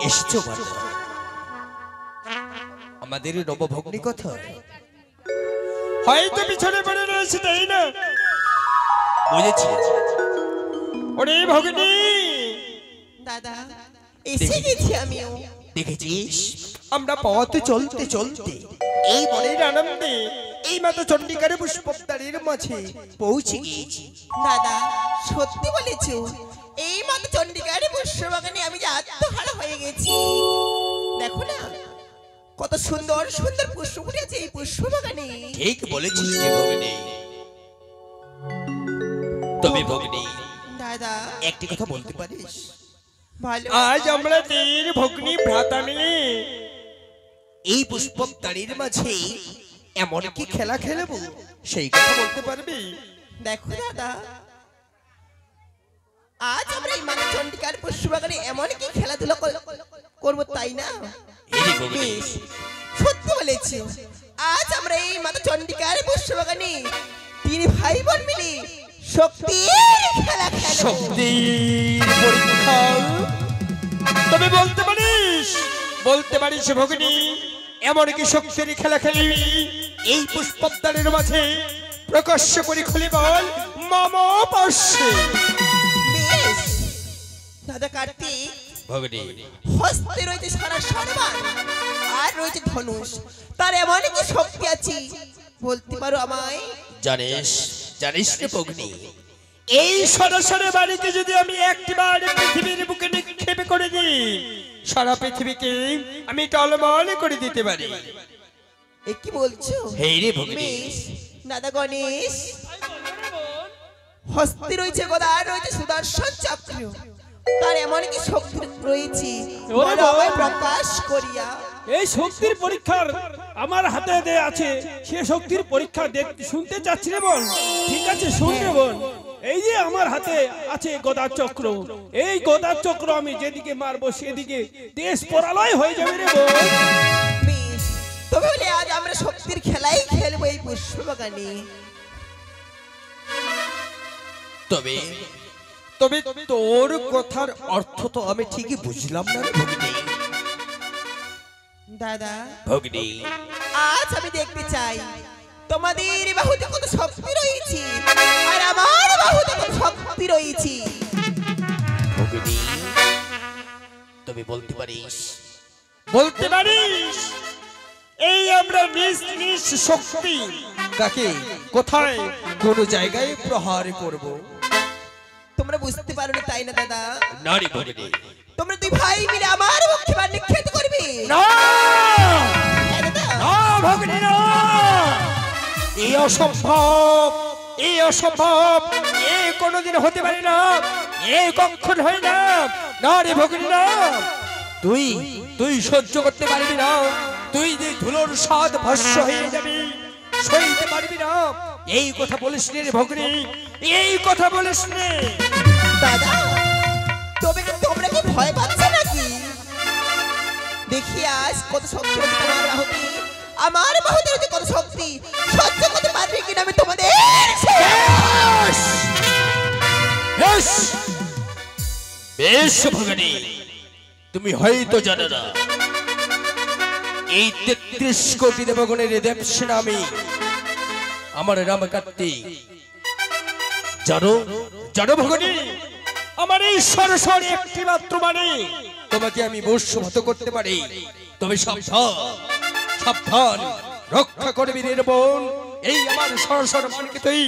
এসছো বলো আমাদের নবভগ্নী কোথায়? হয়তো পিছনে পড়ে রয়েছে, তাই না? বুঝেছি। ওরে ভগ্নী দাদা, এসে গেছি আমিও। দেখেছিস আমরা পথে চলতে চলতে এই মনের আনন্দে এই মাতা চন্ডিকার পুষ্পদারির মাঝে পৌঁছে গিয়েছি। দাদা, সত্যি বলেছো, এই মতো চন্ডিকার পুষ্পবাগানে আমি যে আত্মহারা হয়ে গেছি। দেখো না, কত সুন্দর সুন্দর পুষ্প ফুটেছে এই পুষ্পবাগানে। ঠিক বলেছিস রে ভগ্নী। তবে ভগ্নী দাদা, একটি কথা বলতে পারিস? ভালো। আজ আমরা তিন ভগ্নী ভ্রাতা মিলে এই পুষ্পদারির মাঝে এমন কি খেলা খেলবো সেই কথা বলতে পারবি? দেখো দাদা, আজ আমরা এই মাতা চন্ডিকার পুষ্পবাগানে এমন কি খেলাধুলা করবো, তাই না? এই রে ভগ্নী, বেশ, সত্যি বলেছি, আজ আমরা এই মাতা চন্ডিকার পুষ্পবাগানে তিন ভাই বোন মিলে শক্তির খেলা খেলবো। শক্তির পরীক্ষা। তবে বলতে পারিস ভগ্নী, এমন কি শক্তির খেলা খেলবি এই পুষ্পদারির মাঝে? প্রকাশ্য করে খুলে বল মম পাশে। বেশ দাদা কার্তিক, ভগ্নী হস্তে রয়েছে সারা সম্মান, আর রয়েছে ধনুষ, তার এমন কি শক্তি আছে বলতে পারো আমায়? জানিস রে ভগ্নী, এই সরাসরি বাড়িকে যদি আমি একটিবার পৃথিবীর বুকে নিক্ষেপ করে দিই, সারা পৃথিবীকে আমি টলমল করে দিতে পারি। এ কি বলছো? হেই রে ভগ্নী, বেশ দাদা গণেশ, হস্তে রয়েছে গদা, আর রয়েছে সুদর্শন চক্র, তার এমন কি শক্তি রয়েছে বলো আমায় প্রকাশ করিয়া। এই শক্তির পরীক্ষার আমার হাতে আছে, সে শক্তির পরীক্ষা শুনতে চাচ্ছি রে বোন। ঠিক আছে, শুনবে বোন। এই যে আমার হাতে আছে গদা চক্র, এই গদা চক্র আমি যেদিকে মারবো সেদিকে দেশ পরালয় হয়ে যাবে রে বোন। বেশ, তবে বলে আজ আমরা শক্তির খেলাই খেলবো এই পুষ্পবাগানে। তবে তবে তোর কথার অর্থ তো আমি ঠিকই বুঝলাম না রে ভগ্নী। দাদা ভগ্নী আজ আমি দেখতে চাই তোমাদের বাহুতে কত শক্তি রয়েছে, আর আমার বাহুতে কত শক্তি রয়েছে। ভগ্নী তবে বলতে পারিস এই আমরা নিজ শক্তি কাকে কোথায় কোন জায়গায় প্রহার করব? তোমরা বুঝতে পারোনি তাই না দাদা? নারী ভগ্নী তোমরা দুই ভাই মিলে আমার মুখে বার নিক্ষেপ করবে। না হ্যাঁ দাদা, না ভগ্নী না, এই অসম্ভব, এ কোনোদিন হতে পারে না, এ কখন হয় না। না রে ভগ্নী না, তুই সহ্য করতে পারবি না, তুই যে ধুলোর স্বাদ ভস্য হয়ে যাবি, সইতে পারবি না। এই কথা বলিস রে ভগ্নী, এই কথা বলিস নে। দাদা তোমরা কি ভয় পাচ্ছ নাকি? দেখি আজ কত শক্তি রয়েছে তোমার বাহুতে, আমার বাহুতে রয়েছে কত শক্তি, সহ্য করতে পারবে কিনা আমি তোমাদের। বেশ ভগ্নী, তুমি হয়তো জানো না এই ৩৩ কোটি দেবগণের দেবসেনা আমি, আমার রাম কার্তিক। জানো ভগ্নী, আমার এই সরাসরি একটি মাত্র বাণী তোমাকে আমি বশীভূত করতে পারি, তবে সাবধান রক্ষা করবি রে বোন। এই আমার সরসর মানকে তুই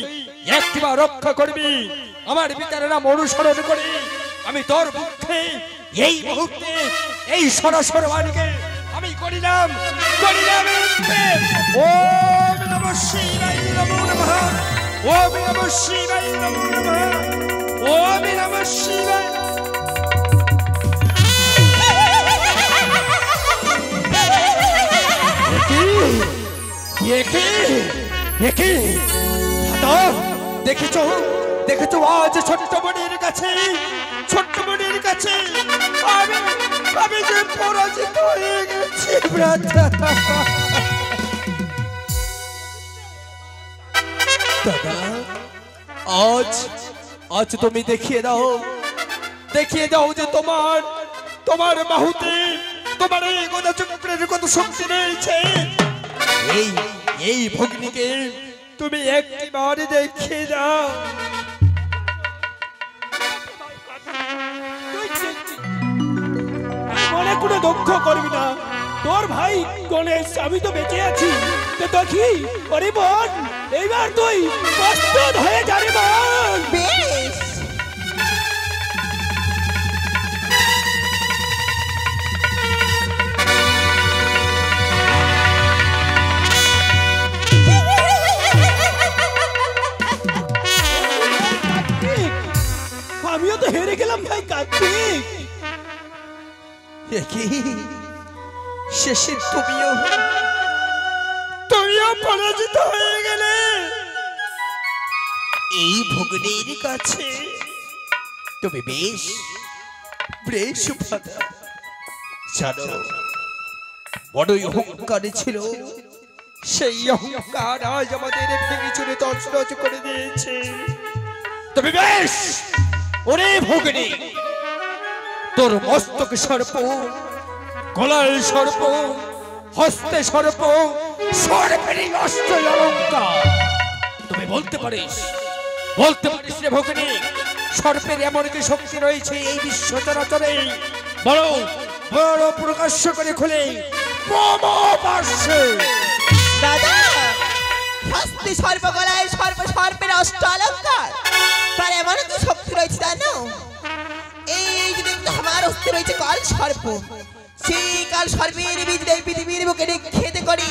একটিবার রক্ষা করবি। আমার পিতার নাম অনুসরণ করে আমি তোর পক্ষে এই মুহূর্তে এই সরসর মানকে আমি করিলাম। ওম নমঃ শিবায় নমো নমঃ, ওম নমঃ শিবায় নমো নমঃ, ওম নমঃ শিবায়। দেখেছো আজ ছোট্ট বোনের কাছে আমি যে পরাজিত হয়ে গেছি ভ্রাতা। দাদা আজ তুমি দেখিয়ে দাও যে তোমার বাহুতে তোমার এই গদা চক্রের কত শক্তি রয়েছে এই এই ভগ্নিকে তুমি একবার দেখে যাও। মনে কোনো দুঃখ করবি না, তোর ভাই গণেশ আমি তো বেঁচে আছি। তো দেখি ওরে বোন, এইবার তুই প্রস্তুত হয়ে যাবে বোন। বেশ আমিও তো হেরে গেলাম ভাই কার্তিক। কি শেষে তুমিও পরাজিত হয়ে গেলে এই ভগ্নির কাছে তুমি বেশ বেশ ভাতা জানো বড়ই অহংকারী ছিল, সেই অহংকার আজ আমাদের ভেঙে চুরে তছনছ করে দিয়েছে। তুমি বেশ ওরে ভগ্নি তোর মস্তকে সর্প, গলায় সর্প, হস্তে সর্প, সর্বেরই অস্ত্র অলঙ্কার। তুমি বলতে পারিস রে ভগ্নি সর্পের এমন কি শক্তি রয়েছে এই বিশ্ব চরাচরে? বড় বড় প্রকাশ্য করে খুলে দাদা, হস্তে সর্প, গলায় সর্প, সর্পের অষ্ট অলঙ্কার, তার এমন কি শক্তি রয়েছে জানো? এই যে দেখতে আমার হস্তে রয়েছে কাল সর্প, সেই কাল সর্পের বীজ এই পৃথিবীর বুকে খেতে করি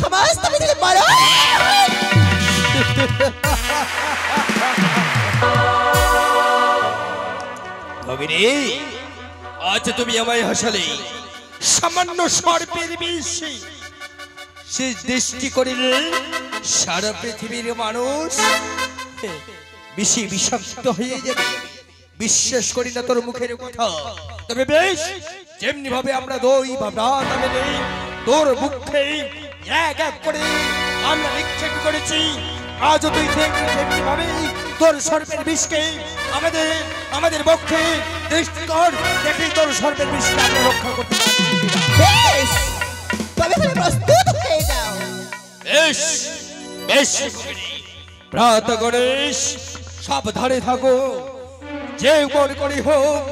সমস্ত পৃথিবী বড় ভগিনী আজ তুমি আমায় হাসালে। সামান্য সর্পের বিষ সে দৃষ্টি করিলে সারা পৃথিবীর মানুষ বেশি বিষাক্ত হয়ে যাবে। বিশ্বাস করি না তোর মুখের কথা। তবে বেশ যেমনি ভাবে আমরা দই বা ভাত আনলে তোর মুখে এক এক করে আমরা নিক্ষেপ করেছি, আজও তুই তেমনি ভাবে তোর সর্পের বিষকে আমাদের পক্ষে দৃষ্টি কর, দেখি তোর সর্পের বিষকে আমরা রক্ষা করতে পারি। বেশ, তবে তুমি প্রস্তুত হয়ে যাও। বেশ বেশ প্রাত গণেশ সাবধানে থাকো, যে উপর করি হোক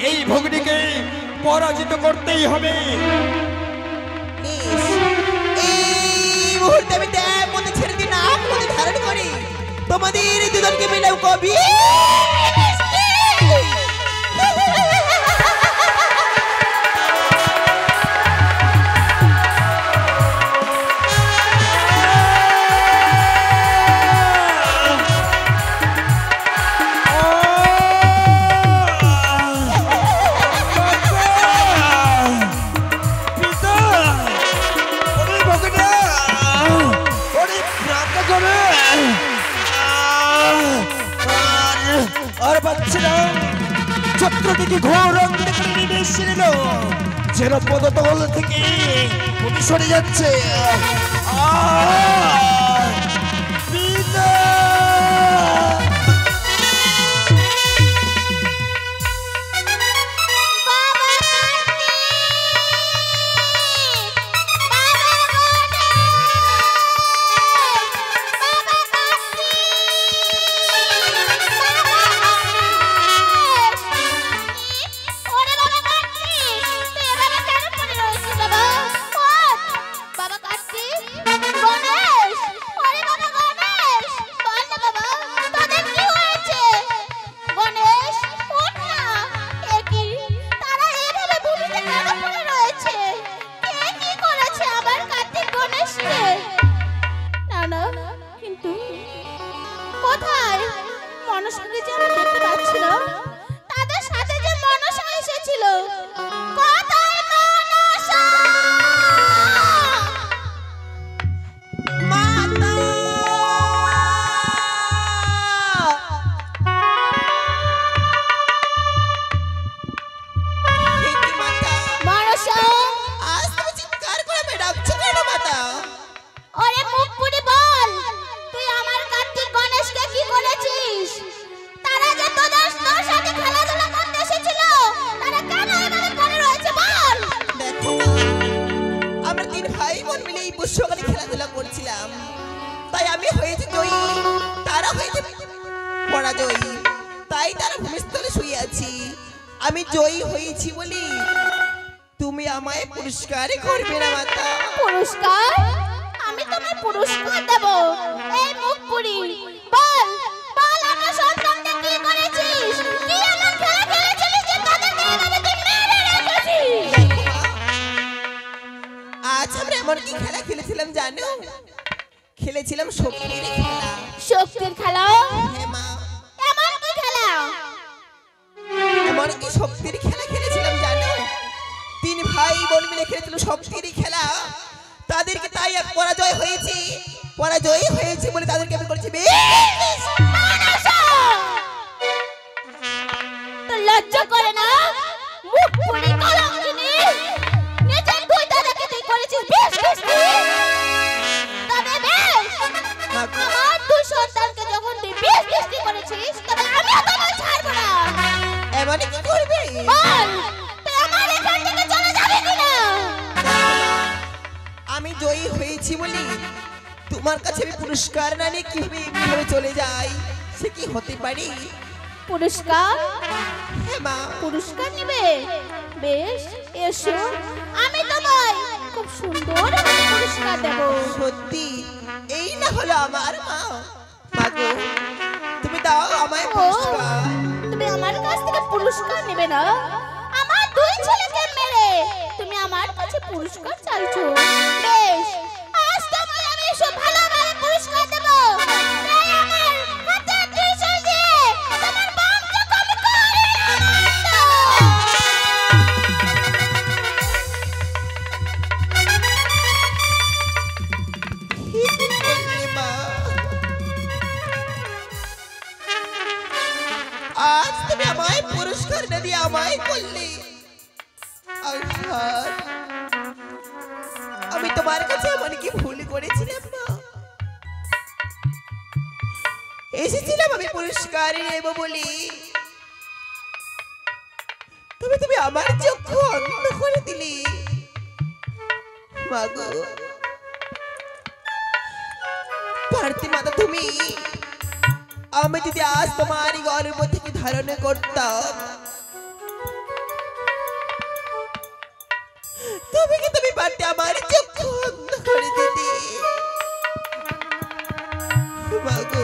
এই ভগ্নিকে পরাজিত করতেই হবে। বেশ, এই মুহূর্তে আমি দেব মধ্যে ছেড়ে দিই, নাম মধ্যে ধারণ করি তোমাদের দুজনকে মিলাও কবি আর বাচ্চারাম ছত্রটিকে ঘোর অন্ধকারে নিবেশ নিল, যেন পদতল থেকে উনি সরে যাচ্ছে। তারা যে তোর সাথে পরাজয়ী, তাই তারা ভূমিস্থলে শুয়ে আছি। আমি জয়ী হয়েছি বলি তুমি আমায় পুরস্কার করবে না মাতা? পুরস্কার? আমি তোমায় পুরস্কার দেব। এই মুখ পুরি, বল বল আমার সন্তানকে কি করেছিস? কি এমন খেলা খেলেছিস যে তাদেরকে এভাবে তুই মেরে রেখেছিস? আজ আমরা এমন কি খেলা খেলেছিলাম জানো? খেলেছিলাম শক্তির খেলা। শক্তির খেলা? হ্যাঁ মা, এমন কি খেলা? এমন কি শক্তির খেলা খেলেছিলাম জানো? তিন ভাই বোন মিলে খেলেছিল শক্তির খেলা। তাদেরকে তাই এক পরাজয় হয়েছে। পরাজয় হয়েছে বলে তাদেরকে আমি করেছি তো লজ্জা করে না? মুখ পুরি কলঙ্কিনী, নিজের দুই দাদাকে তুই করেছিস বেশ কুস্তি। তবে বেশ, আমার দুই সন্তানকে যখন তুই বেশ কুস্তি করেছিস, তবে আমিও তোমায় ছাড়বো না। এমন কি করবে? বল, তুই আমার এখান থেকে চলে যাবি কিনা? আমি জয়ী হয়েছি বলি তোমার কাছে আমি পুরস্কার না নিয়ে কিভাবে চলে যাই? সে কি হতে পারে? পুরস্কার? হ্যাঁ মা, পুরস্কার নিবে? বেশ, এসো, আমি তোমায় খুব সুন্দর একটা পুরস্কার দেব। সত্যি এই না হলো আমার মা? মাগো, তুমি দাও আমায় ও, পুরস্কার। তুমি আমার কাছ থেকে পুরস্কার নেবে না? আমার দুই ছেলেকে মেরে তুমি আমার কাছে পুরস্কার চাইছো? বেশ, আজ তোমায় আমি সব ভালোভাবে পুরস্কার দেব। তাই আমার হাতে ত্রিশূল দিয়ে তোমার বামকে আমি করে কি করলে মা? আজ তুমি আমায় পুরস্কার না দিয়ে আমায় করলে আঘাত। আমি তোমার কাছে এমন কি ভুল করেছিলাম মা? এসেছিলাম আমি পুরস্কার নেব বলি, তবে তুমি আমার চক্ষু অন্ধ করে দিলি মাগো। পারতে মাতা তুমি, আমি যদি আজ তোমার গর্ব থেকে ধারণ করতাম, তবে কি তুমি পারতে আমার চক্ষু অন্ধ করে দিতে মাগো।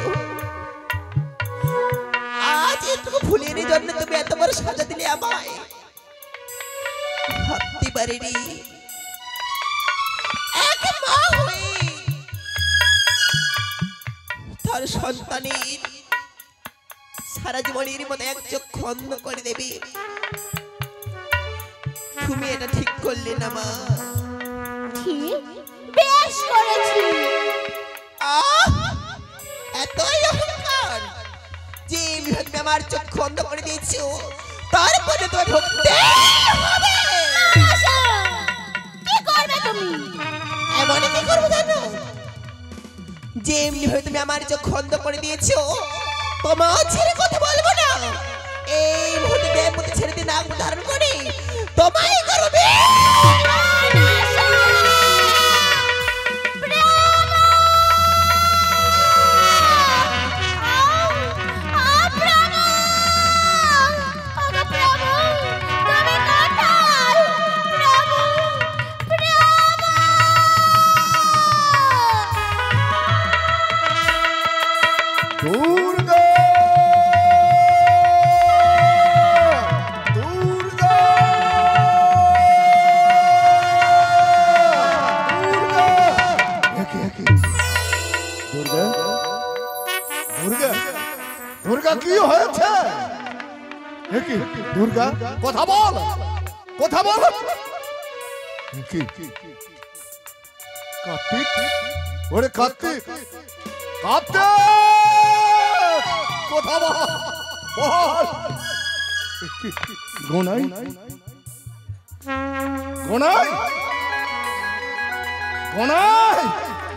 আজ এটুকু ভুলের জন্য তুমি এত বড় সাজা দিলে আমায়, ভাবতে পারিনি এক মা হয়ে তার সন্তানের সারা জীবনের মতো এক চক্ষু অন্ধ করে দেবে। তুমি এটা ঠিক করলে না মা। ঠিক, বেশ করেছি। আহ, এতই অহংকার যে তুমি আমার চক্ষু অন্ধ করে দিয়েছো, তারপরে তোমায় ভুগতে হবে। আশা, কি করবে তুমি? এমন কি করবো জানো? যে এমনি হয়ে তুমি আমার চক্ষু অন্ধ করে দিয়েছো, তোমার ছেড়ে কথা বলবো না। এই মুহূর্তে দেহ মধ্যে ছেড়ে দিয়ে নাক ধারণ করে তোমায় করবে। দুর্গা দুর্গা দুর্গা দুর্গা দুর্গা কি হয়েছে? দুর্গা কথা বল, কথা বল। কার্তিক, ওরে কার্তিক, কার্তিক কথা বল, বল। গোনাই, গোনাই, গোনাই,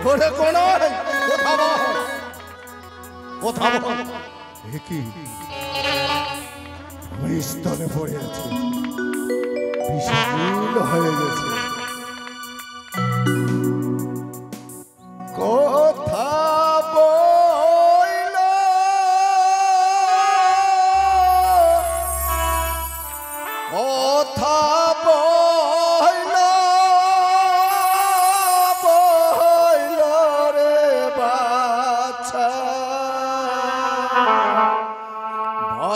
ওরে গোনাই কথা বল, কথা বল। কি আমি স্তনে পড়ে আছি, বিষাদ হয়ে গেছে। কথা বইল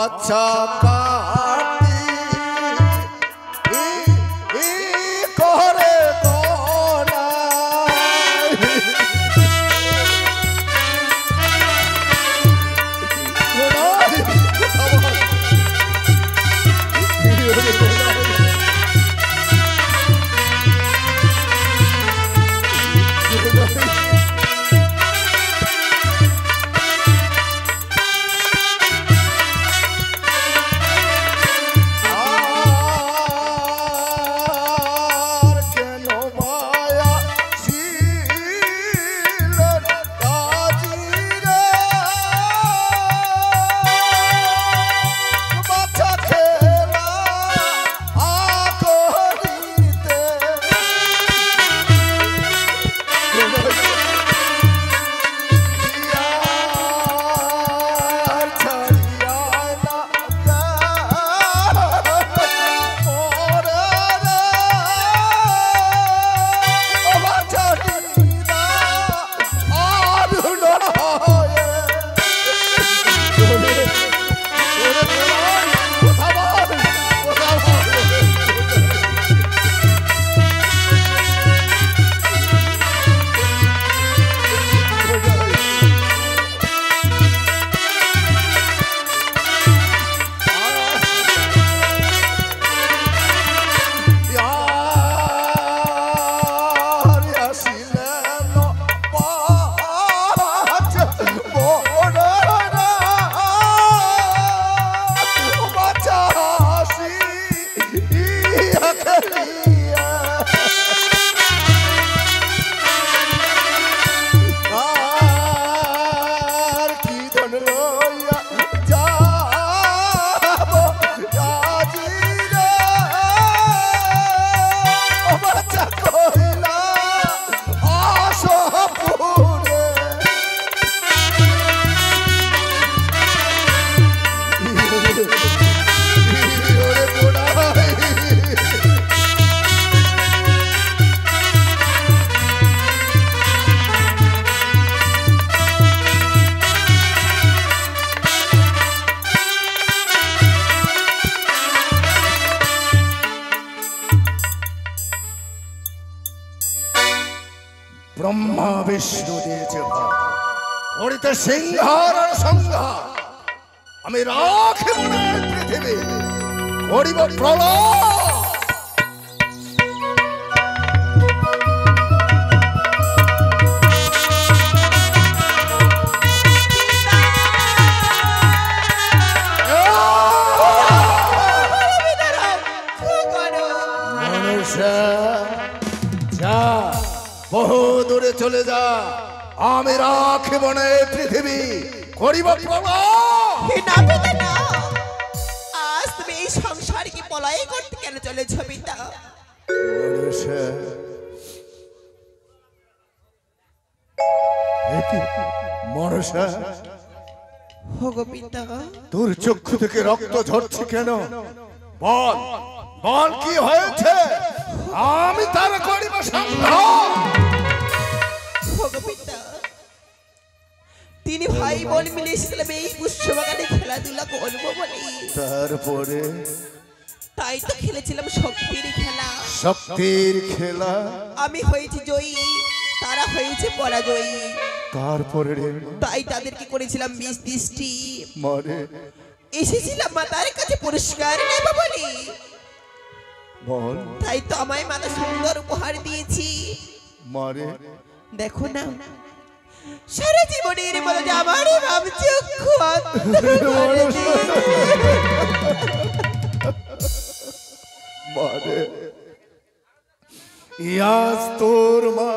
বাচ্চা কাটি করে ব্রহ্মা বিষ্ণু দিয়েছে ওরিতে সিংহার আর সংহার আমি রাখিব না পৃথিবী করিব প্রলয় বহু দূরে চলে যা আমি রাখিব না এই পৃথিবী করিব আজ তুমি এই সংসার কি পলাই করতে কেন চলেছ পিতা মনসা পিতা তোর চক্ষু থেকে রক্ত ঝরছে কেন বল বল কি হয়েছে আমি তার করিব সংহার তিনি ভাই বোন মিলে এসেছিলাম এই পুষ্পবাগানে খেলাধুলা করবো বলে তারপরে তাই তো খেলেছিলাম শক্তির খেলা শক্তির খেলা আমি হয়েছি জয়ী তারা হয়েছে পরাজয়ী তারপরে তাই তাদেরকে করেছিলাম 20-30টি মরে এসেছিলাম মাতার কাছে পুরস্কার নেব বলে বল তাই তো আমায় মাতা সুন্দর উপহার দিয়েছি মরে দেখো না সারা জীবনের বলে যে আমার ভাবচক্ষু মরে ইয়াস তোর মা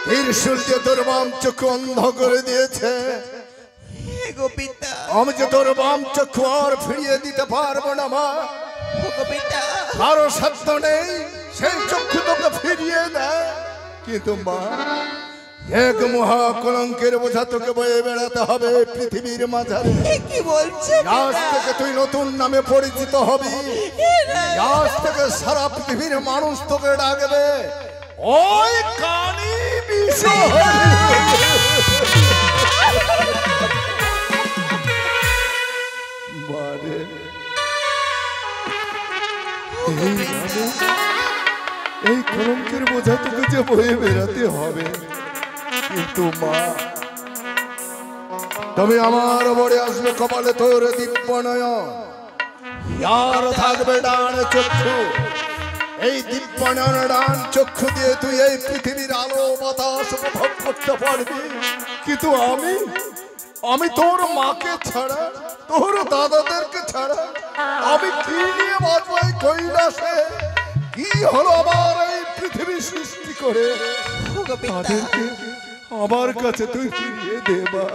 ত্রিশূল দিয়ে তোর বাম চক্ষু অন্ধ করে দিয়েছে গোপিতা আমি যে তোর বাম চক্ষু আর ফিরিয়ে দিতে পারবো না মা গোপিতা কারো সাধ্য নেই সেই চক্ষু তোকে ফিরিয়ে দেয় কিন্তু মা এক মহা কলঙ্কের বোঝা তোকে বয়ে বেড়াতে হবে পৃথিবীর মাঝারে কি বলছো আজ থেকে তুই নতুন নামে পরিচিত হবি আজ থেকে সারা পৃথিবীর মানুষ তোকে ডাকবে ওই কানি বিষয় আছে এই কলঙ্কের বোঝা তোকে যে বয়ে বেড়াতে হবে। কিন্তু মা, তবে আমার বড়ে আসবে কপালে তোর দিব্য নয়ন, আর থাকবে ডান চক্ষু। এই দিব্য নয়ন ডান চক্ষু দিয়ে তুই এই পৃথিবীর আলো বাতাস উপভোগ করতে পারবি। কিন্তু আমি তোর মাকে ছাড়া, তোর দাদাদেরকে ছাড়া আমি কি নিয়ে বাঁচবো এই কৈলাসে? কি হলো আমার এই পৃথিবী সৃষ্টি করে? ওগো পিতা, তাদেরকে আমার কাছে তুই ফিরিয়ে দে মা।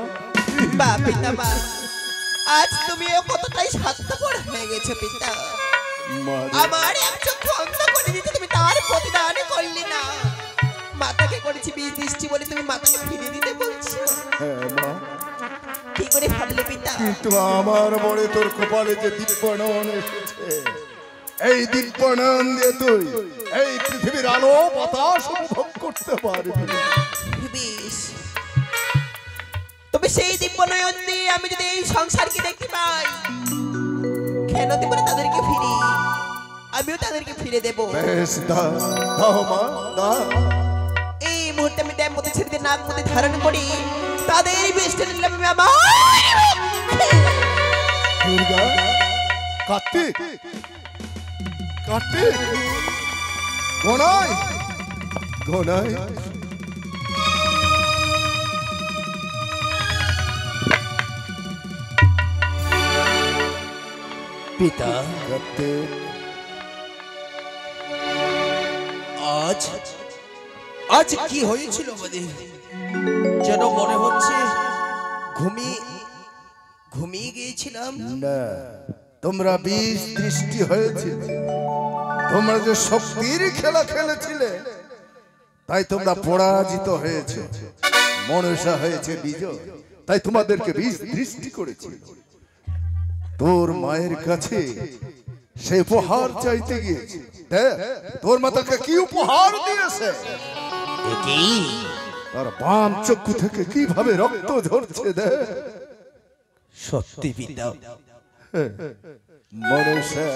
বা পিতা বা, আজ তুমিও কতটাই স্বার্থপর হয়ে গেছো পিতা। আমার এক চক্ষু অন্ধ করে দিতে তুমি তার প্রতিদান করলি না। মাতাকে করেছি বিষ দৃষ্টি বলে তুমি মাতাকে ফিরিয়ে দিতে বলছো। হ্যাঁ মা, কি করে ভাবলে পিতা? কিন্তু আমার বড়ে তোর কপালে যে দিব্যনয়ন এসেছে, এই দিব্যনয়ন দিয়ে তুই এই পৃথিবীর আলো বাতাস উপভোগ করতে পারবি। বেশ, তবে সেই দিব্য নয়ন দিয়ে আমি যদি এই সংসারকে দেখতে পাই, কেন দেব না তাদেরকে ফিরি? আমিও তাদেরকে ফিরে দেব। বেশ, দাও মা, দাও। এই মুহূর্তে আমি দেব মধ্যে ছেড়ে নাক মধ্যে ধারণ করি তাদের বেষ্টে নিলাম আমি আমার। দুর্গা, কার্তিক, কার্তিক, গোনাই, গোনাই। পিতা, কার্তিক, আজ কি হয়েছিল আমাদের? যেন মনে হচ্ছে ঘুমিয়ে গিয়েছিলাম। না, তোমরা বিষ দৃষ্টি হয়েছিল, তোমরা যে শক্তির খেলা খেলেছিলে, তাই তোমরা পরাজিত হয়েছে। মনসা হয়েছে বিজয়, তাই তোমাদেরকে বিষ দৃষ্টি করেছিল। তোর মায়ের কাছে সে উপহার চাইতে গিয়েছে। দেখ, তোর মাতাকে কি উপহার দিয়েছে। তার বাম চক্ষু থেকে কিভাবে রক্ত ঝরছে। দেখ, সত্যি পিতা, মনসা,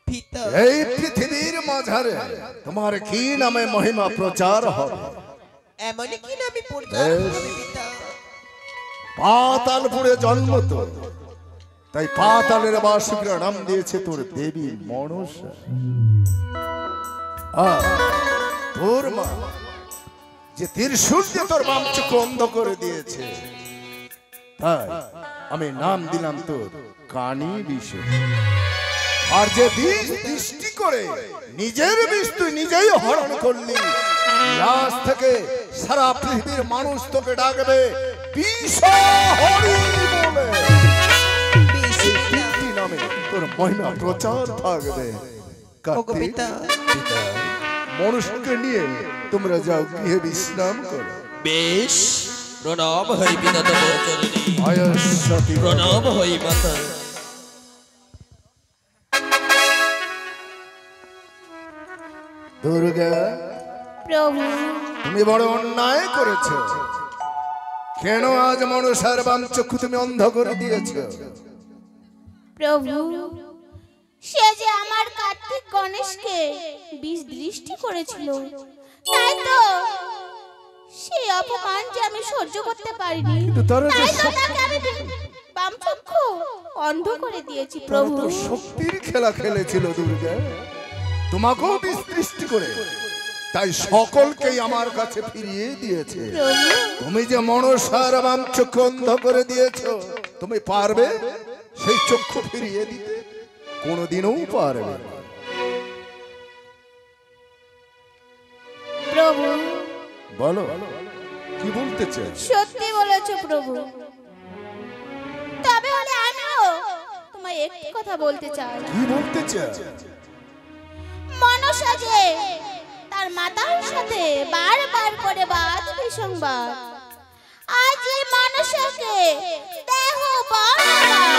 পিতা, এই পৃথিবীর মাঝারে তোমার কি নামে মহিমা প্রচার হবে। এমনই কি না আমি পড়তাম পিতা। পাতালপুরে জন্ম তোর, তাই পাতালের বাসিকরা নাম দিয়েছে তোর দেবী মনসা। আর তোর মা যে ত্রিশূল দিয়ে তোর বাম চক্ষু অন্ধ করে দিয়েছে, তাই আমি নাম দিলাম তোর কানি বিষ। আর যে বিষ দৃষ্টি করে নিজের বিষ তুই নিজেই হরণ করলি, আজ থেকে সারা পৃথিবীর মানুষ তোকে ডাকবে বিষহরি বলে। কীর্তি নামে তোর মহিমা প্রচার থাকবে। ওগো পিতা, মনুষ্যকে নিয়ে তোমরা যাও, গৃহে বিশ্রাম করো। বেশ, প্রণাম হই পিতা তোমার চরণে, আয়ুষ্যতি প্রণাম হই মাতা। দুর্গা, প্রভু, তুমি বড় অন্যায় করেছো। কেন আজ মনসার বাম চক্ষু তুমি অন্ধ করে দিয়েছো? প্রভু, সে যে আমার কার্তিক গণেশকে বিষ দৃষ্টি করেছিল, তাই তো সেই অপমান যে আমি সহ্য করতে পারিনি, কিন্তু তারা যে তাই তো তাকে আমি বাম চক্ষু অন্ধ করে দিয়েছি তারা প্রভু। তো শক্তির খেলা খেলেছিল দুর্গা, তোমাকেও বিষ দৃষ্টি করে, তাই সকলকেই আমার কাছে ফিরিয়ে দিয়েছে। প্রভু, তুমি যে মনসার বাম চক্ষু অন্ধ করে দিয়েছো, তুমি পারবে সেই চক্ষু ফিরিয়ে দিতে? কোনোদিনও পারবে না। প্রভু, বলো, কি বলতে চাই? সত্যি বলেছো প্রভু। তবে হলে আমিও তোমায় একটি কথা বলতে চাই। কি বলতে চাই? মনসা যে তার মাতার সাথে বারবার করে বাদ বিসংবাদ, আজ এই মনসাকে দেহ বানাবার।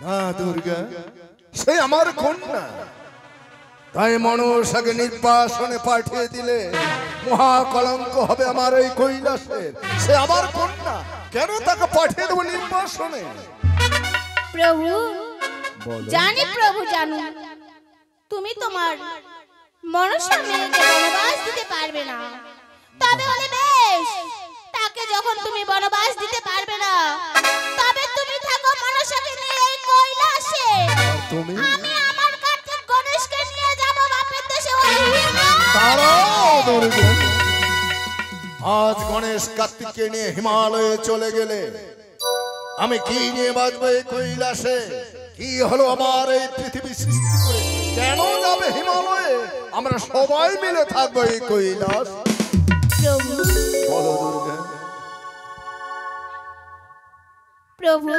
না দুর্গা, সে আমার কন্যা, তাই মনসাকে নির্বাসনে পাঠিয়ে দিলে মহা কলঙ্ক হবে আমার এই কৈলাসের। সে আমার কন্যা, কেন তাকে পাঠিয়ে দেবো নির্বাসনে? প্রভু, জানি প্রভু জানু তুমি তোমার মনসা মেয়েকে বনবাস দিতে পারবে না। তবে হলে বেশ, তাকে যখন তুমি বনবাস দিতে পারবে না, তবে তুমি থাকো মনসাকে নিয়ে এই কৈলাসে। তুমি আমি আমার কার্তিক গণেশকে নিয়ে যাব বাপের দেশে। দাঁড়াও দুর্গা। আজ গণেশ কার্তিককে নিয়ে হিমালয়ে চলে গেলে আমি কি নিয়ে বাঁচবো এই কৈলাসে? কি হলো আমার এই পৃথিবী সৃষ্টি করে? কেন যাবে হিমালয়ে? আমরা সবাই মিলে থাকবো এই কৈলাস। প্রভু বলো দুর্গা, প্রভু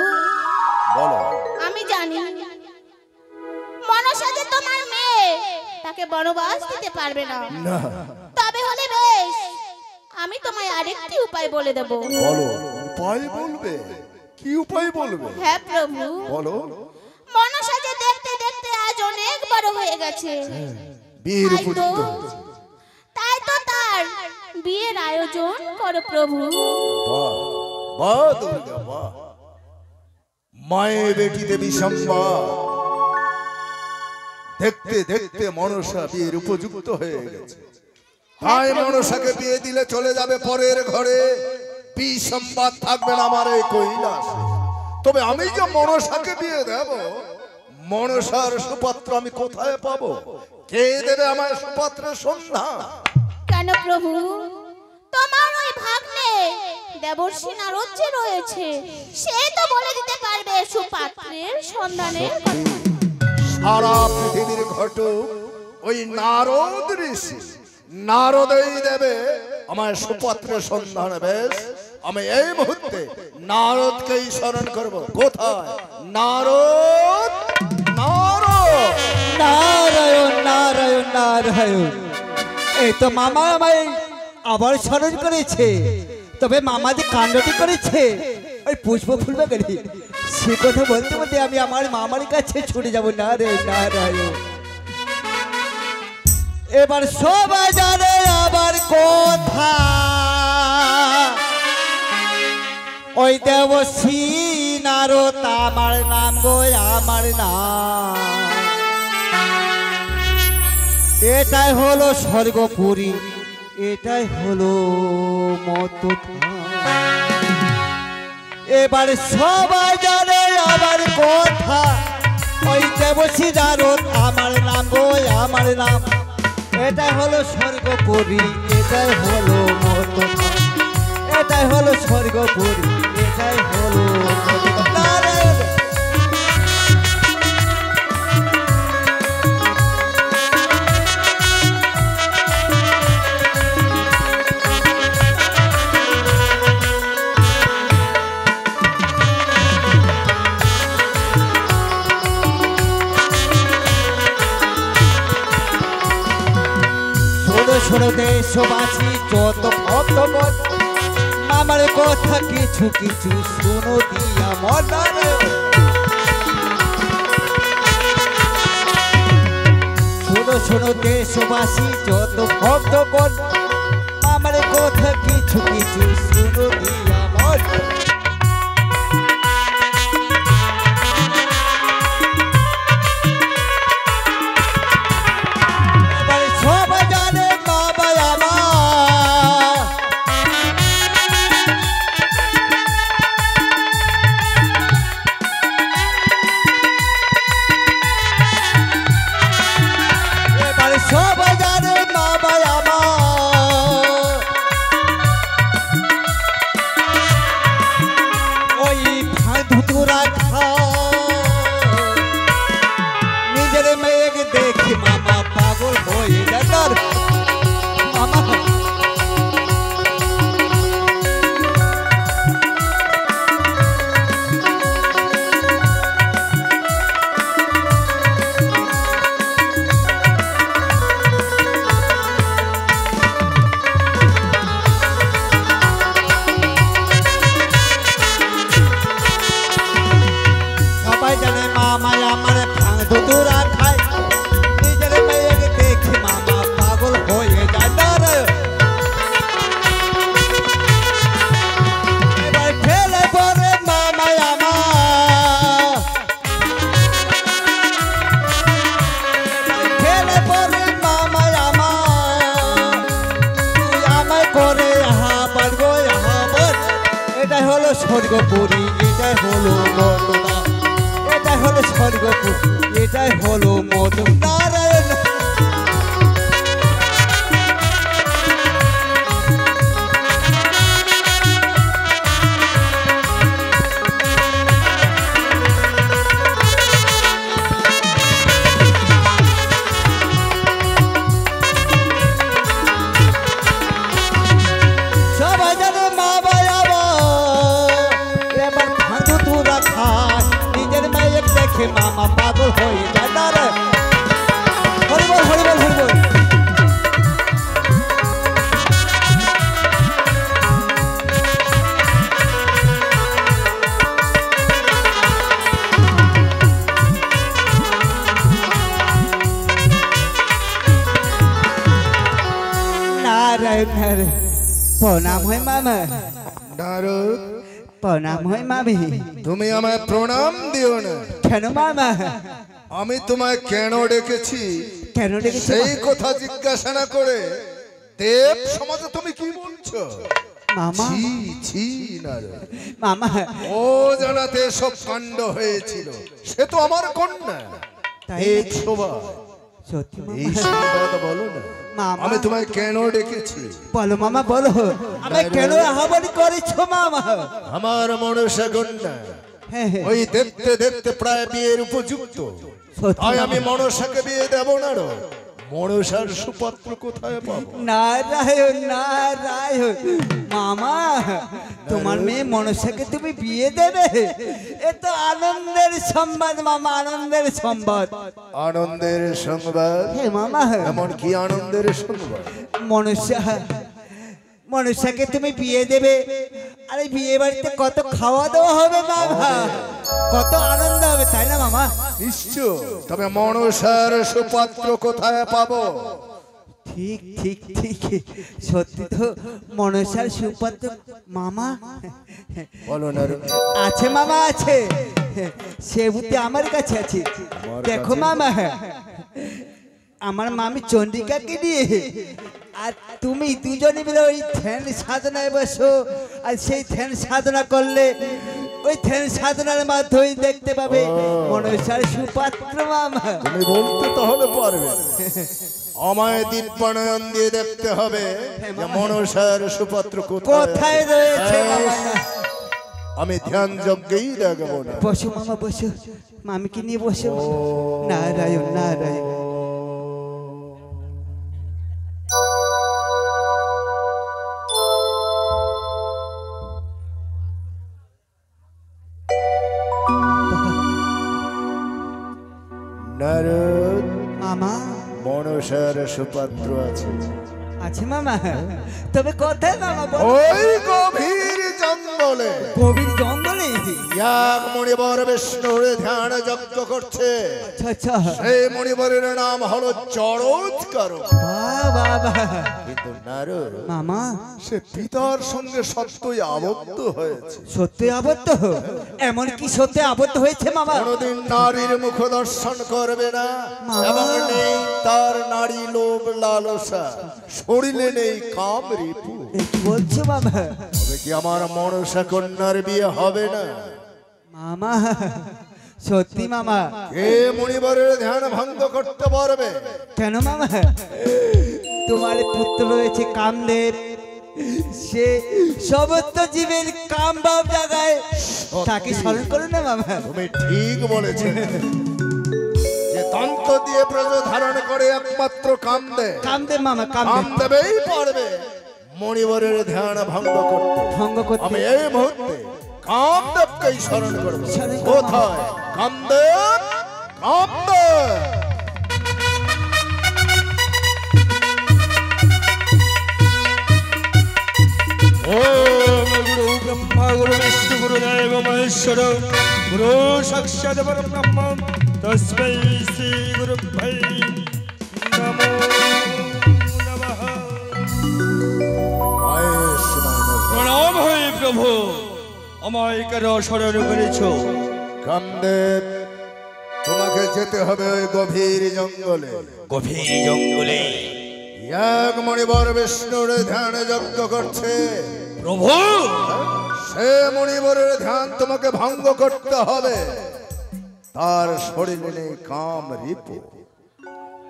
বলো। আমি জানি মনসা যে তোমার মেয়ে, তাকে বনবাস দিতে পারবে না। না, তবে হলে বেশ, আমি তোমায় আরেকটি উপায় বলে দেব। বলো। উপায় বলবে? কি উপায় বলবে? হ্যাঁ প্রভু, বলো। মনসা যে দেখতে দেখতে আজ অনেক বড় হয়ে গেছে, বীর তাই তো পুত্র। তাই তো তার বিয়ের আয়োজন করো প্রভু। বাহ বাহ দুর্গা বাহ। মায়ে বেটি দেবী সম্ভব। দেখতে দেখতে মনসা বিয়ের উপযুক্ত হয়ে গেছে। তাই মনসাকে বিয়ে দিলে চলে যাবে পরের ঘরে, বিসম্বাদ থাকবে না আমার এই কৈলাসে। তবে আমি যে মনসাকে বিয়ে দেব, মনসার সুপাত্র আমি কোথায় পাবো? কে দেবে আমার সুপাত্রের সন্ধান? কেন প্রভু, তোমার ওই ভাগ্নে দেবর্ষী নারদ যে রয়েছে, সে তো বলে দিতে পারবে সুপাত্রের সন্ধানের কথা। সারা পৃথিবীর ঘটক ওই নারদ ঋষি, নারদই দেবে আমার সুপাত্রের সন্ধান। বেশ, আমি এই মুহূর্তে নারদকেই স্মরণ করব। কোথায় নারদ? নারদ! নারায়ণ নারায়ণ নারায়ণ। এই তো মামা আমায় আবার স্মরণ করেছে। তবে মামা যে কাণ্ডটি করেছে, ওই পুষ্প ফুলবে গেলে সে কথা বলতে বলতে আমি আমার মামার কাছে ছুটে যাবো। নারায়ণ নারায়ণ। এবার সবাই জানে আবার কথা, ওই দেবশ্রী নারদ আমার নাম গো, আমার নাম। এটাই হলো স্বর্গপুরী, এটাই হলো মত। এবার সবাই জানে আবার কথা, ওই দেবশ্রী নারদ আমার নাম গো, আমার নাম। এটাই হলো স্বর্গপুরী, এটাই হলো মত। এটাই হলো স্বর্গপুরী, এটাই হলো নারায়ণ। শোনো দেশবাসী যত ভক্তগণ, আমার কথা কিছু কিছু শোনো দিয়া মনারে। শোনো দেশবাসী যত ভক্তগণ, আমার কথা কিছু কিছু শোনো দিয়া মনারে। নিজের মেয়েকে দেখি মামা পাগল হয়ে যার মামা। স্বর্গপুরী, এটাই হলো ঘটনা, এটাই হলো স্বর্গপুরী, এটাই হলো মধু নারায়ণ। সবাই জানে মা বাবা এবার ভাঙু তুরা খায়, নিজের মায়ের দেখে মামা পাগল হয়ে যায়। নারায়ণ হরিবল হরিবল হরিবল। নারায়ণ নারায়ণ প্রণাম হয় মামা, নারদ, প্রণাম হয় মামি। তুমি আমায় প্রণাম দিও না। কেন মামা? আমি তোমায় কেন ডেকেছি কেন ডেকেছো সেই কথা জিজ্ঞাসা না করে দেব সমাজে তুমি কি বলছো? মামা? ছি ছি নারদ, মামা ও জানাতে সব কাণ্ড হয়েছিল, সে তো আমার কন্যা। তাই এই নাকি? শোভা, সত্যি এই মামা? সংবাদ বলো না, মামা আমি তোমায় কেন ডেকেছি? বলো মামা বলো, আমি কেন আহ্বান করেছো মামা? আমার মনসা কন্যা হ্যাঁ হ্যাঁ ওই দেখতে দেখতে প্রায় বিয়ের উপযুক্ত, সত্যি তাই আমি মামা। মনসাকে বিয়ে দেব না। মনসার সুপাত্র কোথায় পাবো? নারায়ণ নারায়ণ মামা, তোমার মেয়ে মনসাকে তুমি বিয়ে দেবে? এ তো আনন্দের সংবাদ মামা, আনন্দের সংবাদ। আনন্দের সংবাদ? হে মামা, এমন কি আনন্দের সংবাদ? মনুষ্যকে তুমি বিয়ে দেবে, আরে বিয়ে বাড়িতে কত খাওয়া দাওয়া হবে মামা, কত আনন্দ হবে, তাই না মামা? নিশ্চয়, তবে মনসার সুপাত্র কোথায় পাবো? ঠিক ঠিক ঠিক, সত্যি তো মনসার সুপাত্র মামা বলো না রে। আছে মামা আছে, সে বুদ্ধি আমার কাছে আছে। দেখো মামা, আমার মামি চন্ডিকাকে নিয়ে আর তুমি দুজনে মিলে ওই ধ্যান সাধনায় বসো, আর সেই ধ্যান সাধনা করলে ওই ধ্যান সাধনার মাধ্যমে দেখতে পাবে মনসার সুপাত্র মামা। তুমি বলতে তাহলে পারবে, আমায় দিব্যানয়ন দিয়ে দেখতে হবে যে মনসার সুপাত্র কোথায় রয়েছে মামা? আমি ধ্যান যজ্ঞেই দেখবো না। বসো মামা বসো, মামিকে নিয়ে বসো। নারায়ণ নারায়ণ। নারদ, মামা মনসার সুপাত্র আছে। আছে মামা, তবে কোথায় মামা বলো? ওই গভীর জঙ্গলে গভীর জঙ্গলে? এক মণিবর বিষ্ণুর ধ্যান যজ্ঞ করছে। আচ্ছা আচ্ছা, সেই মণিবরের নাম হলো চরৎকার। বাবা কিন্তু নারদ, মামা সে পিতার সঙ্গে সত্যই আবদ্ধ হয়েছে। সত্যি আবদ্ধ? এমন কি সত্যি আবদ্ধ হয়েছে মামা? কোনদিন নারীর মুখ দর্শন করবে না, মামা। এবং নেই তার নারী লোভ লালসা, শরীরে নেই কাম রিপু। এ কি বলছো মামা? তবে কি আমার মনসা কন্যার বিয়ে হবে না? মামা সত্যি মামা? কে মণিবরের ধ্যান ভঙ্গ করতে পারবে? কেন মামা? তোমার পুত্র রয়েছে কামদেব, সে সমস্ত জীবের কাম ভাব জাগায়, তাকে স্মরণ করো না মামা। তুমি ঠিক বলেছে, যে তন্ত্র দিয়ে ব্রজ ধারণ করে একমাত্র কামদেব। কামদেব মামা, কামদেব কামদেবেই পারবে মণিবরের ধ্যান ভঙ্গ করতে। ভঙ্গ করতে। আমি এই মুহূর্তে কামদেবকেই স্মরণ করবো। স্মরণ করো। কোথায় কামদেব? কামদেব! ओम गुरु ब्रह्मा गुरु विष्णु गुरुदेव महेश्वर गुरु साक्षात् परब्रह्म तस्मै श्री गुरुभ्यै नमो नमः। প্রণাম হই প্রভু, আমায় কেন স্মরণ করেছ? কামদেব, তোমাকে যেতে হবে ওই গভীর জঙ্গলে। গভীর জঙ্গলে? এক মণিবর বিষ্ণুর ধ্যান যজ্ঞ করছে। প্রভু, সে মণিবরের ধ্যান তোমাকে ভঙ্গ করতে হবে। তার শরীরে নেই কাম রিপু,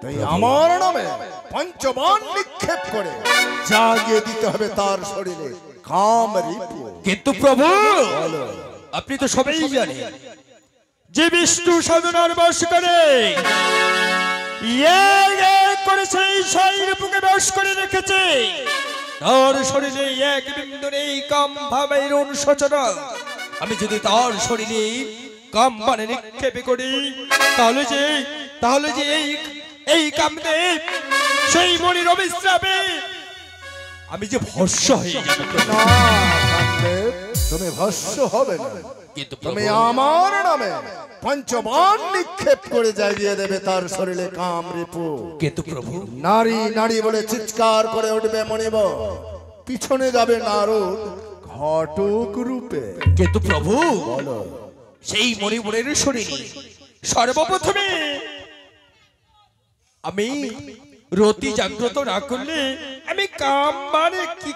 তাই আমার নামে পঞ্চবাণ নিক্ষেপ করে জাগিয়ে দিতে হবে তার শরীরে কাম রিপু। কিন্তু প্রভু আপনি তো সবাই জানেন যে বিষ্ণু সাধনার বশ করে করে সেই শরীরকে বশ করে রেখেছে। তার শরীরে এক বিন্দু নেই কাম ভাবের অনুশোচনা। আমি যদি তার শরীরে কাম মানে নিক্ষেপ করি তাহলে যে এই কামদেব সেই মনির অবিশ্রামে আমি যে ভস্য হয়ে যাব। না কামদেব, তুমি ভস্য হবে না, কিন্তু তুমি আমার নামে পঞ্চবাণ নিক্ষেপ করে জাগিয়ে দেবে তার শরীরে কাম রিপু। কিন্তু প্রভু নারী নারী বলে চিৎকার করে উঠবে মণিবর, পিছনে যাবে নারদ ঘটক রূপে। কিন্তু প্রভু বলো সেই মণিপুরের শরীরে সর্বপ্রথমে আমি রতি জাগ্রত না করলে আমি কাম মানে কি